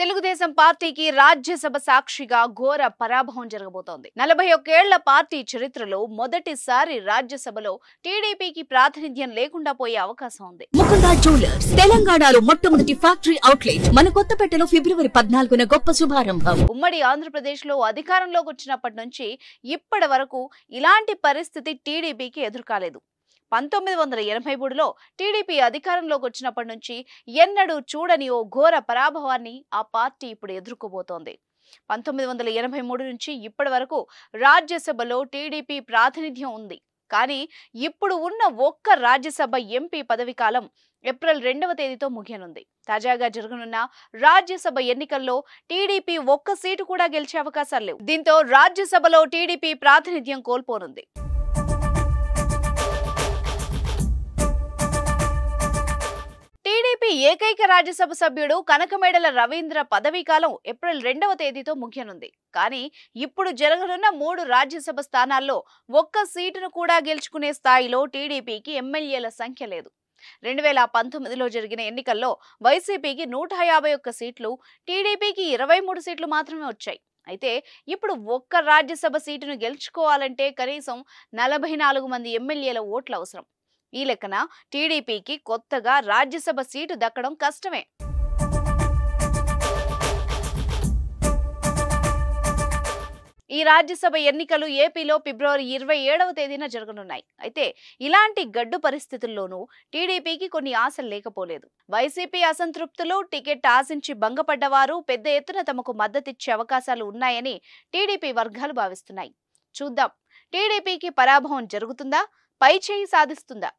తెలుగుదేశం పార్టీకి రాజ్యసభ సాక్షిగా ఘోర పరాభవం జరగబోతోంది. 41 ఏళ్ల పార్టీ చరిత్రలో మొదటిసారి రాజ్యసభలో టీడీపీకి ప్రాతినిధ్యం లేకుండా పోయే అవకాశం ఉంది. ముకుంద జ్యువెలర్స్ తెలంగాణలో మొట్టమొదటి ఫ్యాక్టరీ అవుట్లెట్ మన కొత్తపేటలో ఫిబ్రవరి 14న గొప్ప శుభారంభం. ఉమ్మడి ఆంధ్రప్రదేశ్ లో అధికారంలోకి వచ్చినప్పటి నుంచి ఇప్పటి వరకు ఇలాంటి పరిస్థితి టీడీపీకి ఎదురుకాలేదు. 1983లో టీడీపీ అధికారంలోకి వచ్చినప్పటి నుంచి ఎన్నడూ చూడని ఓ ఘోర పరాభవాన్ని ఆ పార్టీ ఇప్పుడు ఎదుర్కోబోతోంది. 1983 నుంచి ఇప్పటి వరకు రాజ్యసభలో టీడీపీ ప్రాతినిధ్యం ఉంది. కానీ ఇప్పుడు ఉన్న ఒక్క రాజ్యసభ ఎంపీ పదవి కాలం ఏప్రిల్ 2వ తేదీతో ముగియనుంది. తాజాగా జరగనున్న రాజ్యసభ ఎన్నికల్లో టీడీపీ ఒక్క సీటు కూడా గెలిచే అవకాశాలు లేవు. దీంతో రాజ్యసభలో టీడీపీ ప్రాతినిధ్యం కోల్పోనుంది. టీడీపీ ఏకైక రాజ్యసభ సభ్యుడు కనకమేడల రవీంద్ర పదవీకాలం ఏప్రిల్ 2వ తేదీతో ముగియనుంది. కానీ ఇప్పుడు జరగనున్న 3 రాజ్యసభ స్థానాల్లో ఒక్క సీటును కూడా గెలుచుకునే స్థాయిలో టీడీపీకి ఎమ్మెల్యేల సంఖ్య లేదు. 2019లో జరిగిన ఎన్నికల్లో వైసీపీకి 151 సీట్లు, టీడీపీకి 23 సీట్లు మాత్రమే వచ్చాయి. అయితే ఇప్పుడు ఒక్క రాజ్యసభ సీటును గెలుచుకోవాలంటే కనీసం 44 మంది ఎమ్మెల్యేల ఓట్లు అవసరం. ఈ లెక్కన టీడీపీకి కొత్తగా రాజ్యసభ సీటు దక్కడం కష్టమే. ఈ రాజ్యసభ ఎన్నికలు ఏపీలో ఫిబ్రవరి 27వ తేదీన జరగనున్నాయి. అయితే ఇలాంటి గడ్డు పరిస్థితుల్లోనూ టీడీపీకి కొన్ని ఆశలు లేకపోలేదు. వైసీపీ అసంతృప్తులు, టికెట్ ఆశించి భంగపడ్డవారు పెద్ద ఎత్తున తమకు మద్దతిచ్చే అవకాశాలు ఉన్నాయని టీడీపీ వర్గాలు భావిస్తున్నాయి. చూద్దాం, టీడీపీకి పరాభవం జరుగుతుందా, పై చేయి సాధిస్తుందా?